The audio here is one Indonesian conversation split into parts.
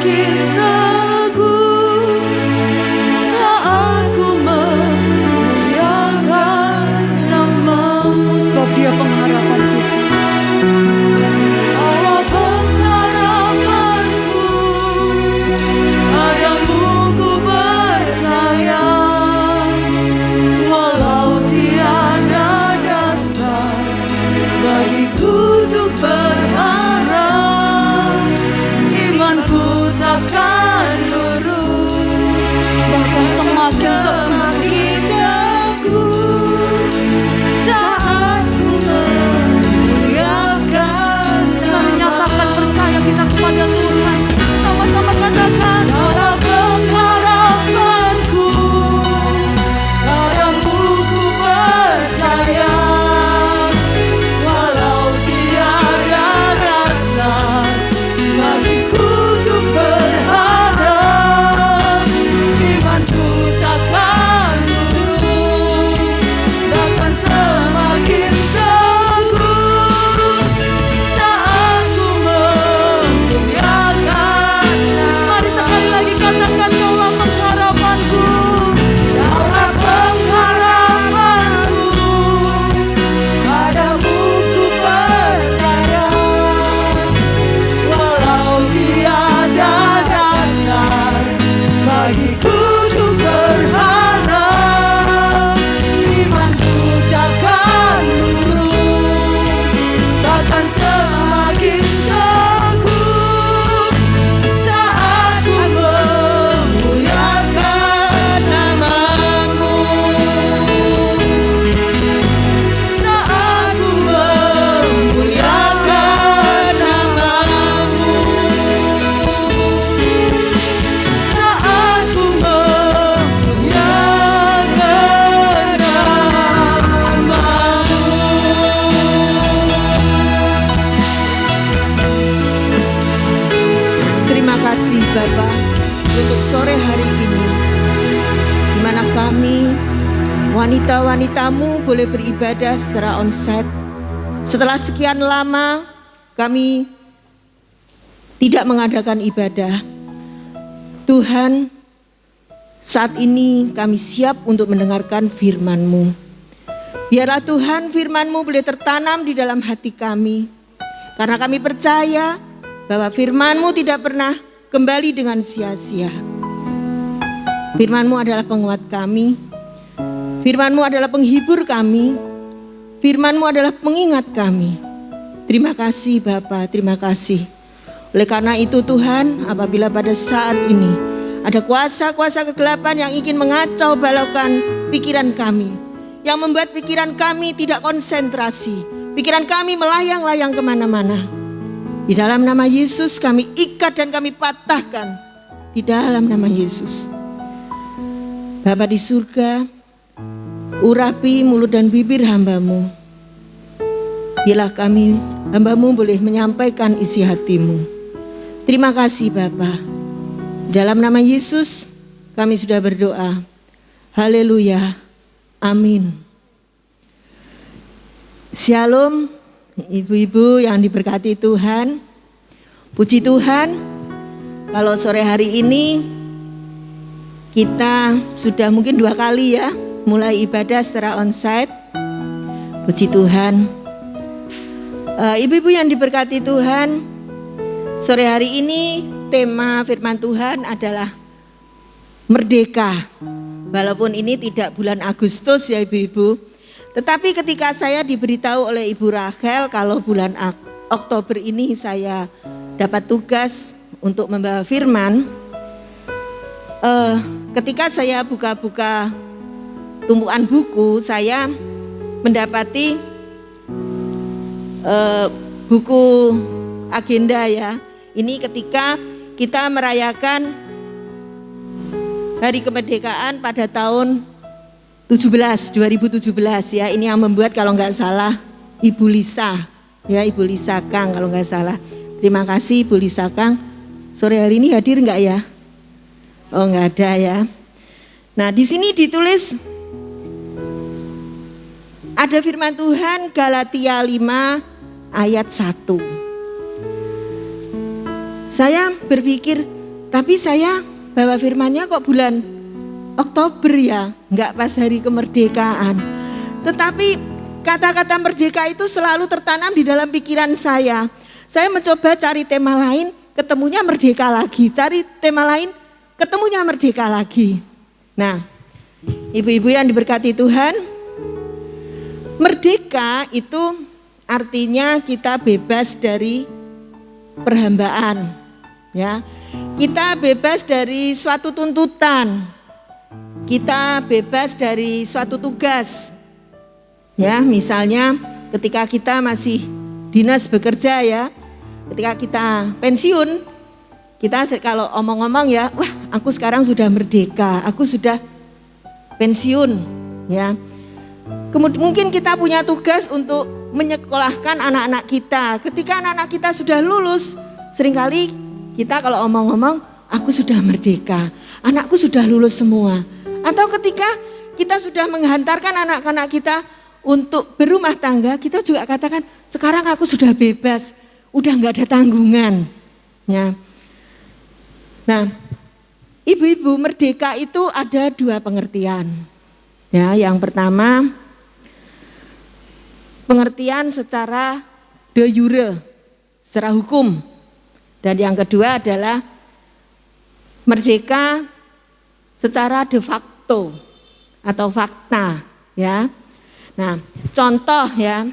semakin teguh saat ku memuliakan nama-Mu. Sebab Dia pengharapan kita. Allah pengharapanku, padamu ku percaya. Walau tiada dasar bagiku untuk berharap, imanku takkan lurus, bahkan semakin teguh saat ku memuliakan. Menyatakan percaya kita kepada Tuhan. Sama-sama katakan, Allah pengharapanku, padamu ku percaya. Walau tiada dasar bagiku untuk berharap, imanku takkan lurus, bahkan semakin teguh saat ku memuliakan. Mari sekali lagi katakan, Kaulah pengharapanku, Kaulah pengharapanku, padamu ku percaya. Walau tiada dasar bagiku untuk berharap, imanku takkan lurus, bahkan semakin teguh saat ku memuliakan nama-Mu. Saat ku memuliakan nama-Mu. Saat ku memuliakan nama-Mu. Terima kasih Bapa untuk sore hari ini, di mana kami wanita-wanita-Mu boleh beribadah secara onsite. Setelah sekian lama kami tidak mengadakan ibadah, Tuhan, saat ini kami siap untuk mendengarkan firman-Mu. Biarlah Tuhan firman-Mu boleh tertanam di dalam hati kami, karena kami percaya bahwa firman-Mu tidak pernah kembali dengan sia-sia. Firman-Mu adalah penguat kami, firman-Mu adalah penghibur kami, firman-Mu adalah pengingat kami. Terima kasih Bapa, terima kasih. Oleh karena itu Tuhan, apabila pada saat ini ada kuasa-kuasa kegelapan yang ingin mengacau balaukan pikiran kami, yang membuat pikiran kami tidak konsentrasi, pikiran kami melayang-layang kemana-mana, di dalam nama Yesus kami ikat dan kami patahkan. Di dalam nama Yesus. Bapa di surga, urapi mulut dan bibir hamba-Mu. Biarlah kami hamba-Mu boleh menyampaikan isi hati-Mu. Terima kasih Bapa. Dalam nama Yesus kami sudah berdoa. Haleluya. Amin. Shalom. Ibu-ibu yang diberkati Tuhan, puji Tuhan, kalau sore hari ini kita sudah mungkin 2 kali ya mulai ibadah secara onsite. Puji Tuhan. Ibu-ibu yang diberkati Tuhan, sore hari ini tema firman Tuhan adalah merdeka. Walaupun ini tidak bulan Agustus ya ibu-ibu, tetapi ketika saya diberitahu oleh Ibu Rachel kalau bulan Oktober ini saya dapat tugas untuk membawa firman, ketika saya buka-buka tumpukan buku, saya mendapati buku agenda ya. Ini ketika kita merayakan Hari Kemerdekaan pada tahun 2017 ya. Ini yang membuat kalau nggak salah Ibu Lisa ya, Ibu Lisa Kang kalau nggak salah. Terima kasih Ibu Lisa Kang. Sore hari ini hadir nggak ya? Oh nggak ada ya. Nah di sini ditulis ada firman Tuhan Galatia 5 ayat 1. Saya berpikir Tapi saya bawa firman-Nya kok bulan Oktober ya, enggak pas hari kemerdekaan. Tetapi kata-kata merdeka itu selalu tertanam di dalam pikiran saya. Saya mencoba cari tema lain, ketemunya merdeka lagi. Cari tema lain, ketemunya merdeka lagi. Nah, ibu-ibu yang diberkati Tuhan, merdeka itu artinya kita bebas dari perhambaan. Ya, kita bebas dari suatu tuntutan. Kita bebas dari suatu tugas. Ya, misalnya ketika kita masih dinas bekerja ya, ketika kita pensiun, kita kalau omong-omong ya, wah aku sekarang sudah merdeka, aku sudah pensiun ya. Kemudian mungkin kita punya tugas untuk menyekolahkan anak-anak kita. Ketika anak-anak kita sudah lulus, seringkali kita kalau omong-omong, aku sudah merdeka, anakku sudah lulus semua. Atau ketika kita sudah menghantarkan anak-anak kita untuk berumah tangga, kita juga katakan, sekarang aku sudah bebas, udah gak ada tanggungan. Ya. Nah, ibu-ibu, merdeka itu ada dua pengertian. Ya, yang pertama, pengertian secara de jure, secara hukum. Dan yang kedua adalah merdeka secara de facto atau fakta, ya. Nah, contoh ya,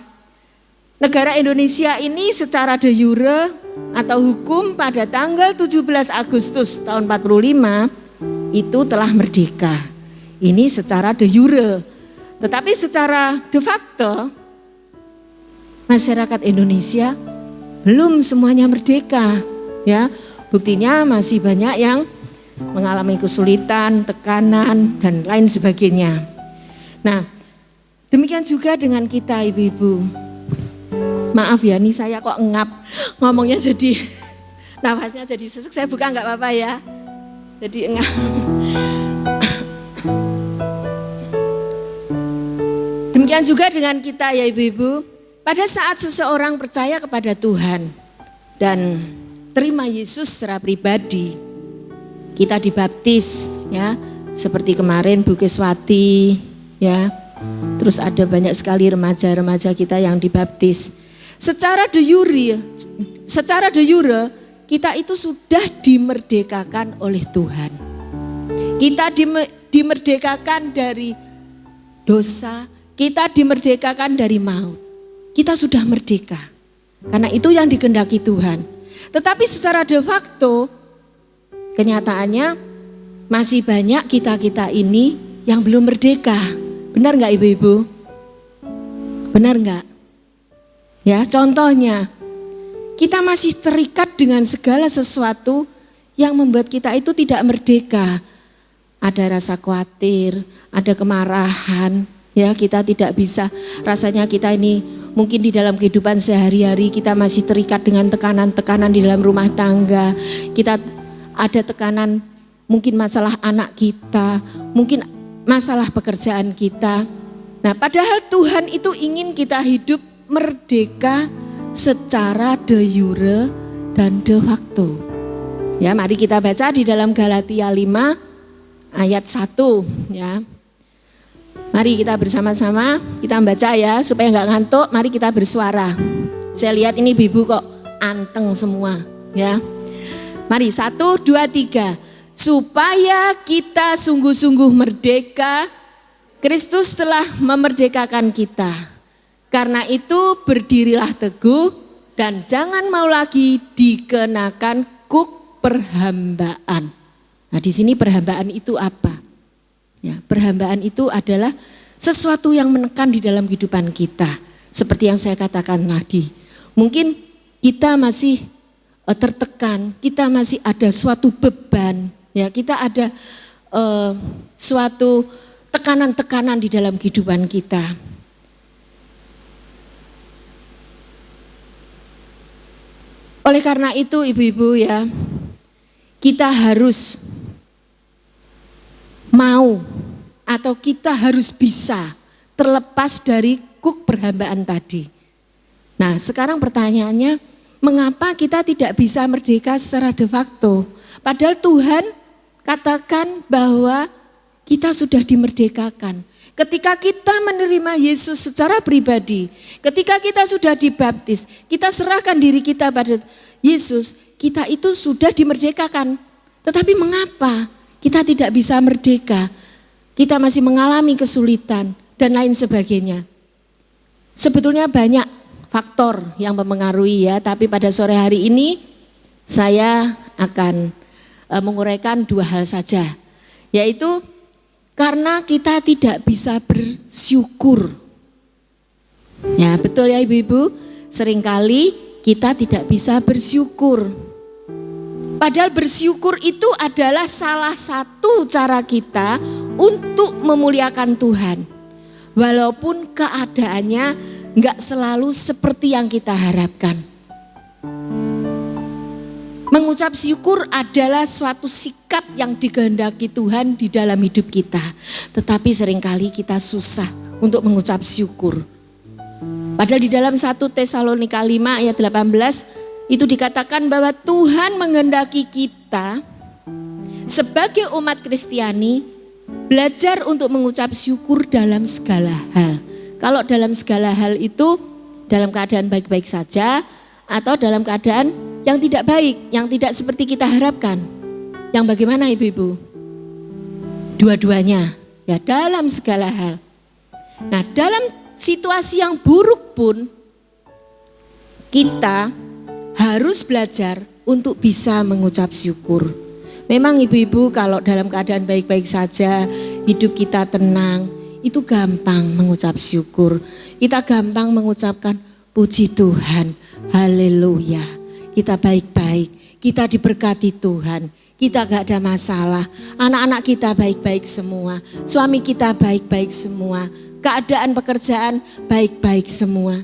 negara Indonesia ini secara de jure atau hukum pada tanggal 17 Agustus tahun 45 itu telah merdeka. Ini secara de jure. Tetapi secara de facto masyarakat Indonesia belum semuanya merdeka, ya. Buktinya masih banyak yang mengalami kesulitan, tekanan dan lain sebagainya. Nah, demikian juga dengan kita ibu-ibu. Maaf ya, nih saya kok ngap ngomongnya jadi nafasnya jadi sesek. Saya buka nggak apa-apa ya. Jadi ngap. Demikian juga dengan kita ya ibu-ibu. Pada saat seseorang percaya kepada Tuhan dan terima Yesus secara pribadi, kita dibaptis ya, seperti kemarin Bu Keswati ya. Terus ada banyak sekali remaja-remaja kita yang dibaptis. Secara de jure kita itu sudah dimerdekakan oleh Tuhan. Kita dimerdekakan dari dosa, kita dimerdekakan dari maut. Kita sudah merdeka. Karena itu yang dikehendaki Tuhan. Tetapi secara de facto, kenyataannya masih banyak kita-kita ini yang belum merdeka. Benar nggak ibu-ibu? Benar nggak? Ya, contohnya kita masih terikat dengan segala sesuatu yang membuat kita itu tidak merdeka. Ada rasa khawatir, ada kemarahan, ya kita tidak bisa. Rasanya kita ini mungkin di dalam kehidupan sehari-hari kita masih terikat dengan tekanan-tekanan di dalam rumah tangga. Kita ada tekanan mungkin masalah anak kita, mungkin masalah pekerjaan kita. Nah, padahal Tuhan itu ingin kita hidup merdeka secara de jure dan de facto. Ya, mari kita baca di dalam Galatia 5 ayat 1 ya. Mari kita bersama-sama kita baca ya supaya enggak ngantuk. Mari kita bersuara. Saya lihat ini ibu kok anteng semua ya. Mari 1, 2, 3. Supaya kita sungguh-sungguh merdeka, Kristus telah memerdekakan kita. Karena itu berdirilah teguh dan jangan mau lagi dikenakan kuk perhambaan. Nah, di sini perhambaan itu apa? Ya, perhambaan itu adalah sesuatu yang menekan di dalam kehidupan kita. Seperti yang saya katakan tadi. Mungkin kita masih tertekan, kita masih ada suatu beban, ya, kita ada suatu tekanan-tekanan di dalam kehidupan kita. Oleh karena itu ibu-ibu ya, kita harus mau atau kita harus bisa terlepas dari kuk perhambaan tadi. Nah, sekarang pertanyaannya, mengapa kita tidak bisa merdeka secara de facto? Padahal Tuhan katakan bahwa kita sudah dimerdekakan. Ketika kita menerima Yesus secara pribadi, ketika kita sudah dibaptis, kita serahkan diri kita pada Yesus, kita itu sudah dimerdekakan. Tetapi mengapa kita tidak bisa merdeka? Kita masih mengalami kesulitan dan lain sebagainya. Sebetulnya banyak faktor yang mempengaruhi ya, tapi pada sore hari ini saya akan menguraikan 2 hal saja, yaitu karena kita tidak bisa bersyukur. Ya betul ya ibu-ibu, seringkali kita tidak bisa bersyukur. Padahal bersyukur itu adalah salah satu cara kita untuk memuliakan Tuhan. Walaupun keadaannya enggak selalu seperti yang kita harapkan. Mengucap syukur adalah suatu sikap yang dikehendaki Tuhan di dalam hidup kita. Tetapi seringkali kita susah untuk mengucap syukur. Padahal di dalam 1 Tesalonika 5 ayat 18 itu dikatakan bahwa Tuhan menghendaki kita sebagai umat Kristiani belajar untuk mengucap syukur dalam segala hal. Kalau dalam segala hal itu dalam keadaan baik-baik saja atau dalam keadaan yang tidak baik, yang tidak seperti kita harapkan. Yang bagaimana ibu-ibu? Dua-duanya, ya dalam segala hal. Nah dalam situasi yang buruk pun kita harus belajar untuk bisa mengucap syukur. Memang ibu-ibu kalau dalam keadaan baik-baik saja, hidup kita tenang, itu gampang mengucap syukur. Kita gampang mengucapkan puji Tuhan, haleluya. Kita baik-baik, kita diberkati Tuhan, kita gak ada masalah. Anak-anak kita baik-baik semua, suami kita baik-baik semua, keadaan pekerjaan baik-baik semua.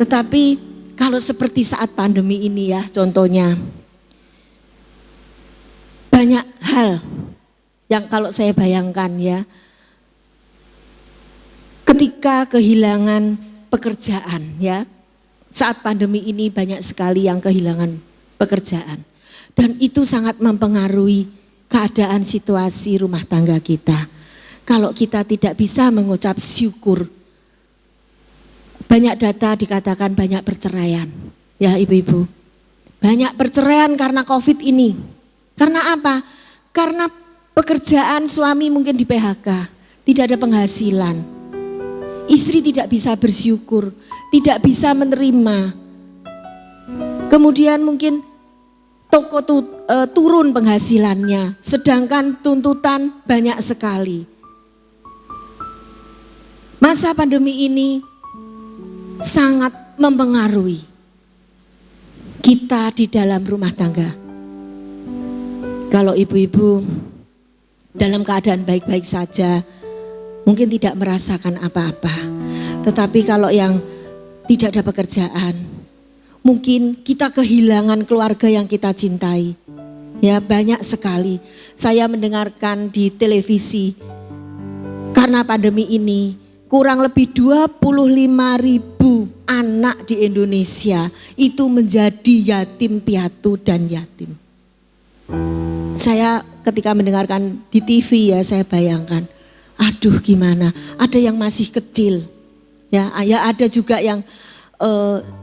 Tetapi kalau seperti saat pandemi ini ya contohnya, banyak hal yang kalau saya bayangkan ya, ketika kehilangan pekerjaan ya, saat pandemi ini banyak sekali yang kehilangan pekerjaan. Dan itu sangat mempengaruhi keadaan situasi rumah tangga kita. Kalau kita tidak bisa mengucap syukur, banyak data dikatakan banyak perceraian. Ya ibu-ibu, banyak perceraian karena COVID ini. Karena apa? Karena pekerjaan suami mungkin di PHK, tidak ada penghasilan. Istri tidak bisa bersyukur, tidak bisa menerima. Kemudian mungkin toko turun penghasilannya, sedangkan tuntutan banyak sekali. Masa pandemi ini sangat mempengaruhi kita di dalam rumah tangga. Kalau ibu-ibu dalam keadaan baik-baik saja, mungkin tidak merasakan apa-apa. Tetapi kalau yang tidak ada pekerjaan, mungkin kita kehilangan keluarga yang kita cintai. Ya banyak sekali. Saya mendengarkan di televisi, karena pandemi ini kurang lebih 25.000 anak di Indonesia itu menjadi yatim piatu dan yatim. Saya ketika mendengarkan di TV ya saya bayangkan, aduh gimana, ada yang masih kecil. Ya ada juga yang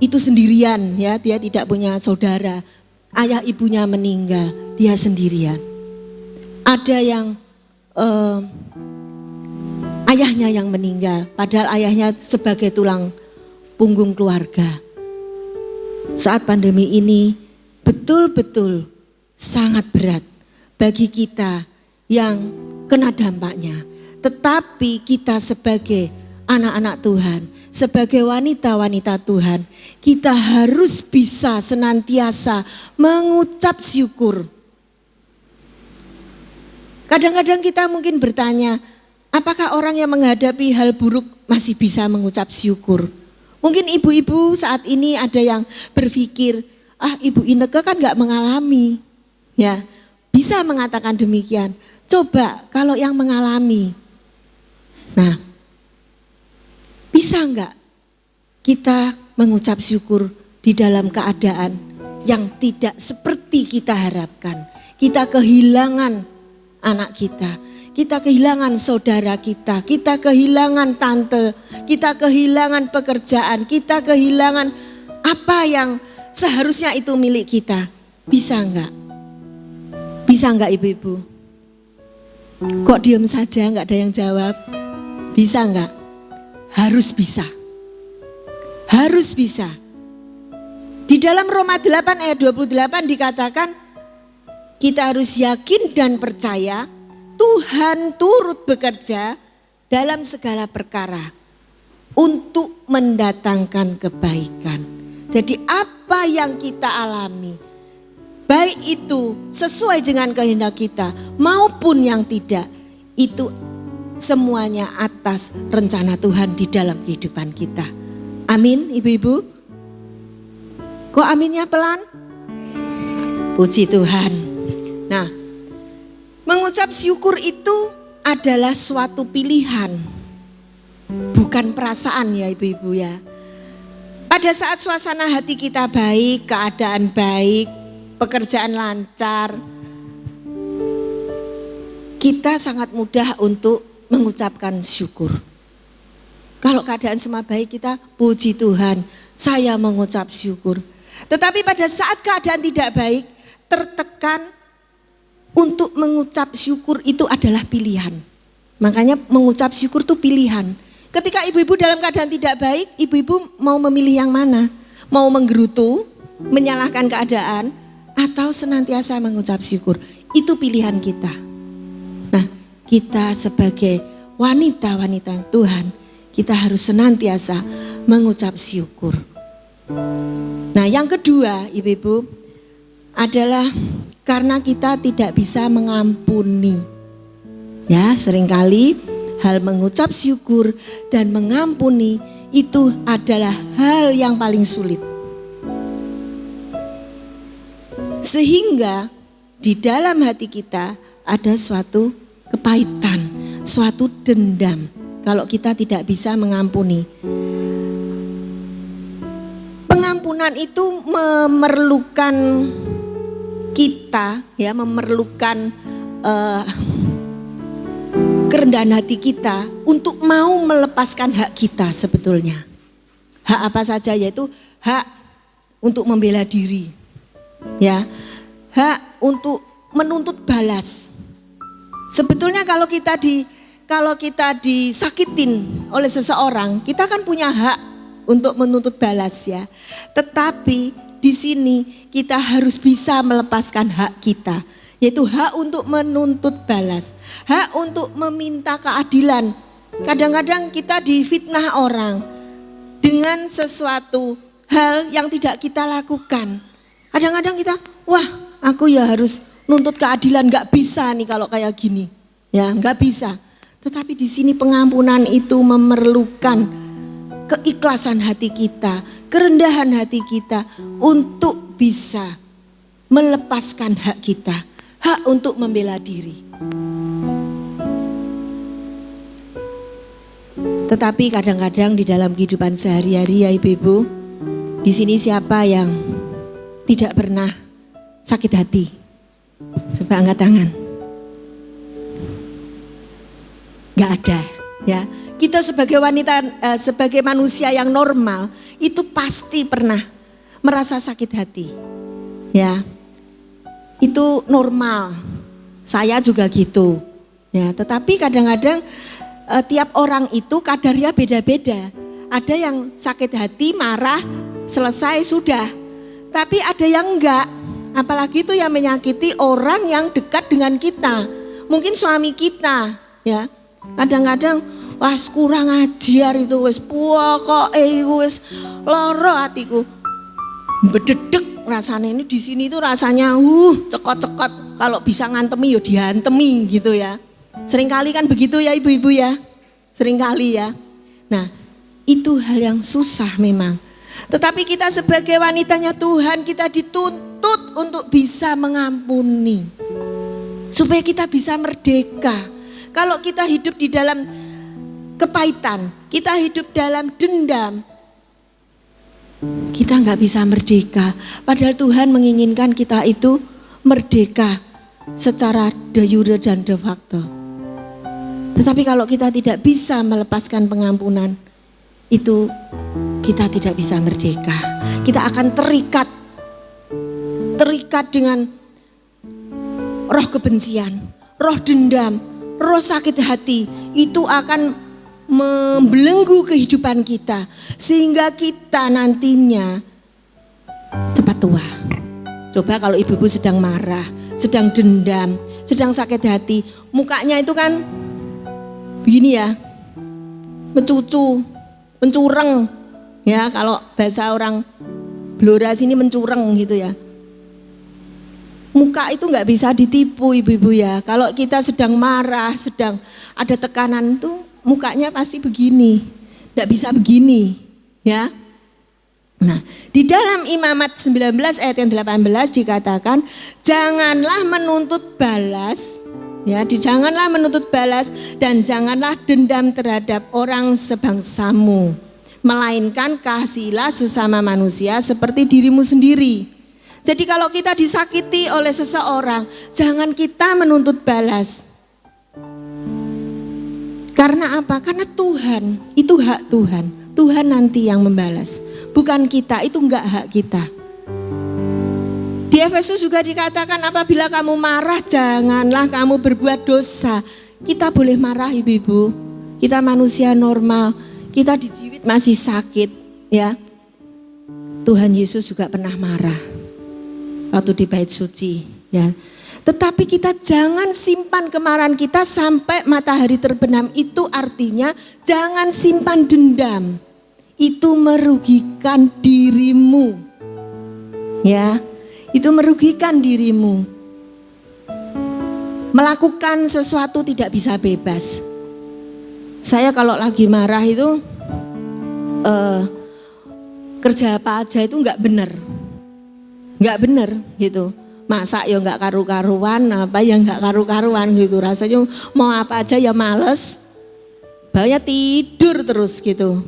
itu sendirian ya, dia tidak punya saudara, ayah ibunya meninggal, dia sendirian. Ada yang ayahnya yang meninggal, padahal ayahnya sebagai tulang punggung keluarga. Saat pandemi ini betul-betul sangat berat bagi kita yang kena dampaknya. Tetapi kita sebagai anak-anak Tuhan, sebagai wanita-wanita Tuhan, kita harus bisa senantiasa mengucap syukur. Kadang-kadang kita mungkin bertanya, apakah orang yang menghadapi hal buruk masih bisa mengucap syukur? Mungkin ibu-ibu saat ini ada yang berpikir, Ibu Ineke kan gak mengalami. Ya, bisa mengatakan demikian. Coba kalau yang mengalami. Nah, bisa enggak kita mengucap syukur di dalam keadaan yang tidak seperti kita harapkan, kita kehilangan anak kita kehilangan saudara kita kehilangan tante, kita kehilangan pekerjaan, kita kehilangan apa yang seharusnya itu milik kita. Bisa enggak? Bisa enggak ibu-ibu? Kok diam saja enggak ada yang jawab? Bisa enggak? Harus bisa. Harus bisa. Di dalam Roma 8 ayat 28 dikatakan kita harus yakin dan percaya Tuhan turut bekerja dalam segala perkara untuk mendatangkan kebaikan. Jadi apa yang kita alami, baik itu sesuai dengan kehendak kita maupun yang tidak, itu semuanya atas rencana Tuhan di dalam kehidupan kita. Amin ibu-ibu. Kok aminnya pelan? Puji Tuhan. Nah, mengucap syukur itu adalah suatu pilihan, bukan perasaan ya ibu-ibu ya. Pada saat suasana hati kita baik, keadaan baik, pekerjaan lancar, kita sangat mudah untuk mengucapkan syukur. Kalau keadaan semua baik kita puji Tuhan, saya mengucap syukur. Tetapi pada saat keadaan tidak baik, tertekan, untuk mengucap syukur itu adalah pilihan. Makanya mengucap syukur itu pilihan. Ketika ibu-ibu dalam keadaan tidak baik, ibu-ibu mau memilih yang mana? Mau menggerutu, menyalahkan keadaan, atau senantiasa mengucap syukur? Itu pilihan kita. Nah, kita sebagai wanita-wanita Tuhan, kita harus senantiasa mengucap syukur. Nah, yang kedua ibu-ibu adalah karena kita tidak bisa mengampuni. Ya, seringkali hal mengucap syukur dan mengampuni itu adalah hal yang paling sulit. Sehingga di dalam hati kita ada suatu kepahitan, suatu dendam kalau kita tidak bisa mengampuni. Pengampunan itu memerlukan kita ya, memerlukan kerendahan hati kita untuk mau melepaskan hak kita sebetulnya. Hak apa saja, yaitu hak untuk membela diri. Ya, hak untuk menuntut balas. Sebetulnya kalau kita disakitin oleh seseorang, kita kan punya hak untuk menuntut balas ya. Tetapi di sini kita harus bisa melepaskan hak kita, yaitu hak untuk menuntut balas, hak untuk meminta keadilan. Kadang-kadang kita difitnah orang dengan sesuatu hal yang tidak kita lakukan. Kadang-kadang kita, wah aku ya harus nuntut keadilan, gak bisa nih kalau kayak gini. Ya gak bisa. Tetapi di sini pengampunan itu memerlukan keikhlasan hati kita, kerendahan hati kita untuk bisa melepaskan hak kita, hak untuk membela diri. Tetapi kadang-kadang di dalam kehidupan sehari-hari ya ibu-ibu, di sini siapa yang tidak pernah sakit hati? Coba angkat tangan. Gak ada ya. Kita sebagai wanita, sebagai manusia yang normal, itu pasti pernah merasa sakit hati. Ya, itu normal. Saya juga gitu. Ya, tetapi kadang-kadang tiap orang itu kadarnya beda-beda. Ada yang sakit hati, marah, selesai sudah. Tapi ada yang enggak. Apalagi itu yang menyakiti orang yang dekat dengan kita. Mungkin suami kita, ya. Kadang-kadang wah kurang ajar itu wis pokoke iku wis loro atiku. Bededek rasanya ini di sini itu rasanya cekot-cekot, kalau bisa ngantemi ya dihantemi gitu ya. Seringkali kan begitu ya ibu-ibu ya. Seringkali ya. Nah, itu hal yang susah memang. Tetapi kita sebagai wanitanya Tuhan, kita dituntut untuk bisa mengampuni. Supaya kita bisa merdeka. Kalau kita hidup di dalam kepahitan, kita hidup dalam dendam, kita nggak bisa merdeka. Padahal Tuhan menginginkan kita itu merdeka, secara de jure dan de facto. Tetapi kalau kita tidak bisa melepaskan pengampunan, itu kita tidak bisa merdeka. Kita akan terikat dengan roh kebencian, roh dendam, roh sakit hati. Itu akan membelenggu kehidupan kita sehingga kita nantinya cepat tua. Coba kalau ibu-ibu sedang marah, sedang dendam, sedang sakit hati, mukanya itu kan begini ya, mencucu, mencureng ya, kalau bahasa orang Blora sini mencureng gitu ya. Muka itu nggak bisa ditipu ibu-ibu ya. Kalau kita sedang marah, sedang ada tekanan tuh mukanya pasti begini, nggak bisa begini ya. Nah, di dalam Imamat 19 ayat yang 18 dikatakan janganlah menuntut balas, ya, janganlah menuntut balas dan janganlah dendam terhadap orang sebangsamu, melainkan kasihilah sesama manusia seperti dirimu sendiri. Jadi kalau kita disakiti oleh seseorang, jangan kita menuntut balas. Karena apa? Karena Tuhan, itu hak Tuhan. Tuhan nanti yang membalas. Bukan kita, itu enggak hak kita. Di Efesus juga dikatakan apabila kamu marah, janganlah kamu berbuat dosa. Kita boleh marah ibu-ibu. Kita manusia normal. Kita dijiwit masih sakit ya. Tuhan Yesus juga pernah marah waktu di bait suci ya. Tetapi kita jangan simpan kemarahan kita sampai matahari terbenam. Itu artinya jangan simpan dendam. Itu merugikan dirimu. Ya, itu merugikan dirimu. Melakukan sesuatu tidak bisa bebas. Saya kalau lagi marah itu kerja apa aja itu enggak benar. Enggak benar gitu. Masak ya enggak karu-karuan, apa ya enggak karu-karuan gitu. Rasanya mau apa aja ya males. Baunya tidur terus gitu.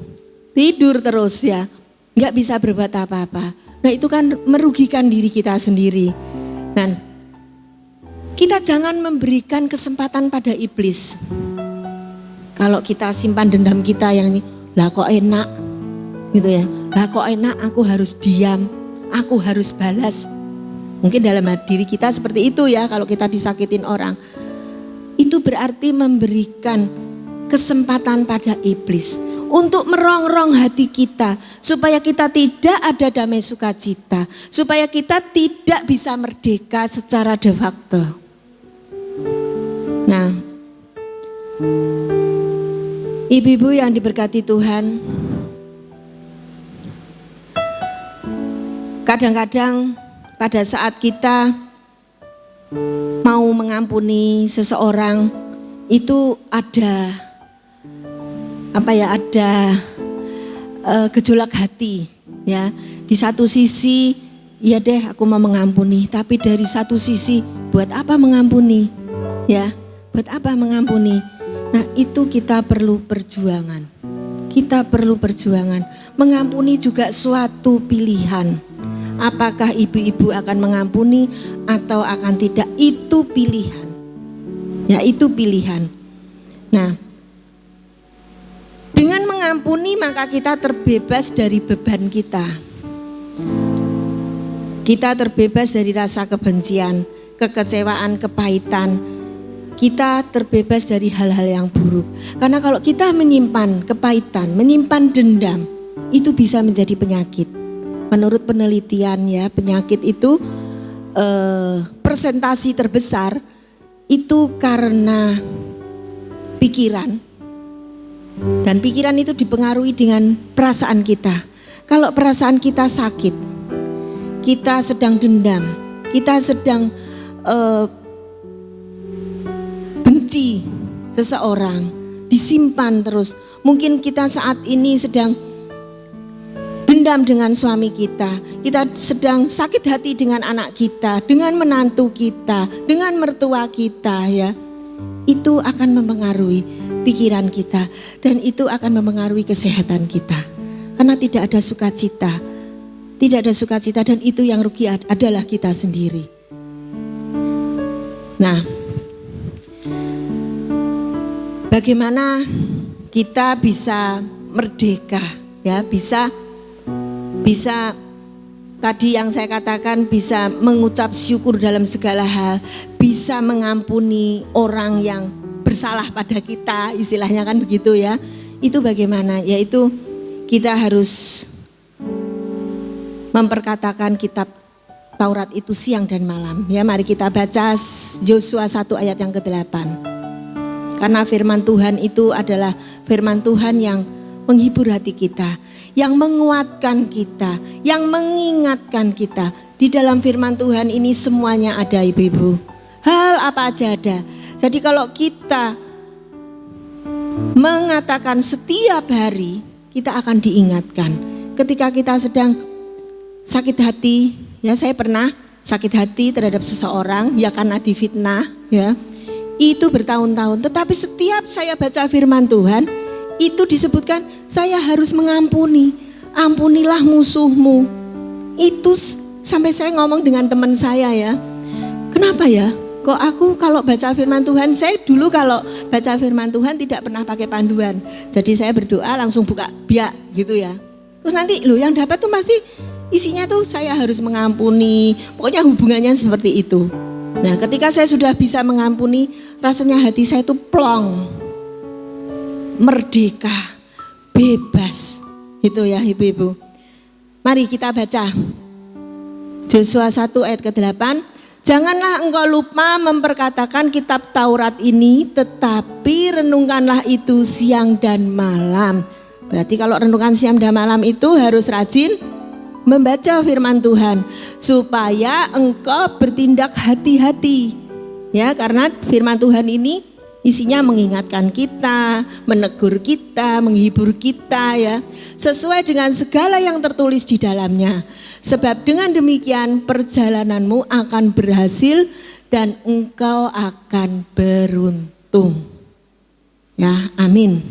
Tidur terus ya. Enggak bisa berbuat apa-apa. Nah, itu kan merugikan diri kita sendiri. Dan kita jangan memberikan kesempatan pada iblis. Kalau kita simpan dendam kita yang ini, lah kok enak gitu ya. Lah kok enak aku harus diam. Aku harus balas. Mungkin dalam diri kita seperti itu ya kalau kita disakitin orang. Itu berarti memberikan kesempatan pada iblis untuk merongrong hati kita supaya kita tidak ada damai sukacita, supaya kita tidak bisa merdeka secara de facto. Nah, ibu-ibu yang diberkati Tuhan, kadang-kadang pada saat kita mau mengampuni seseorang itu ada gejolak hati ya. Di satu sisi ya deh aku mau mengampuni, tapi dari satu sisi buat apa mengampuni ya, buat apa mengampuni. Nah, itu kita perlu perjuangan. Kita perlu perjuangan. Mengampuni juga suatu pilihan. Apakah ibu-ibu akan mengampuni atau akan tidak, itu pilihan. Ya, itu pilihan. Nah, dengan mengampuni maka kita terbebas dari beban kita. Kita terbebas dari rasa kebencian, kekecewaan, kepahitan. Kita terbebas dari hal-hal yang buruk. Karena kalau kita menyimpan kepahitan, menyimpan dendam, itu bisa menjadi penyakit. Menurut penelitian ya, penyakit itu persentasi terbesar itu karena pikiran. Dan pikiran itu dipengaruhi dengan perasaan kita. Kalau perasaan kita sakit, kita sedang dendam, kita sedang benci seseorang, disimpan terus. Mungkin kita saat ini sedang dendam dengan suami kita, kita sedang sakit hati dengan anak kita, dengan menantu kita, dengan mertua kita ya. Itu akan mempengaruhi pikiran kita dan itu akan mempengaruhi kesehatan kita. Karena tidak ada sukacita. Tidak ada sukacita dan itu yang rugi adalah kita sendiri. Nah, bagaimana kita bisa merdeka, ya, bisa tadi yang saya katakan, bisa mengucap syukur dalam segala hal, bisa mengampuni orang yang bersalah pada kita, istilahnya kan begitu ya. Itu bagaimana? Yaitu kita harus memperkatakan kitab Taurat itu siang dan malam. Ya, mari kita baca Yosua 1 ayat yang ke-8. Karena firman Tuhan itu adalah firman Tuhan yang menghibur hati kita, yang menguatkan kita, yang mengingatkan kita. Di dalam firman Tuhan ini semuanya ada, ibu-ibu. Hal apa aja ada. Jadi kalau kita mengatakan setiap hari, kita akan diingatkan. Ketika kita sedang sakit hati, ya, saya pernah sakit hati terhadap seseorang, ya karena difitnah, ya. Itu bertahun-tahun. Tetapi setiap saya baca firman Tuhan, itu disebutkan saya harus mengampuni. Ampunilah musuhmu. Itu sampai saya ngomong dengan teman saya, ya. Kenapa ya? Kok aku kalau baca firman Tuhan, saya dulu kalau baca firman Tuhan tidak pernah pakai panduan. Jadi saya berdoa langsung buka biak gitu ya. Terus nanti yang dapat tuh pasti isinya tuh saya harus mengampuni. Pokoknya hubungannya seperti itu. Nah, ketika saya sudah bisa mengampuni, rasanya hati saya tuh plong. Merdeka, bebas. Itu ya ibu-ibu. Mari kita baca Yosua 1 ayat ke-8. Janganlah engkau lupa memperkatakan kitab Taurat ini, tetapi renungkanlah itu siang dan malam. Berarti kalau renungan siang dan malam itu harus rajin membaca firman Tuhan, supaya engkau bertindak hati-hati. Ya, karena firman Tuhan ini isinya mengingatkan kita, menegur kita, menghibur kita, ya, sesuai dengan segala yang tertulis di dalamnya. Sebab dengan demikian perjalananmu akan berhasil dan engkau akan beruntung. Ya, amin.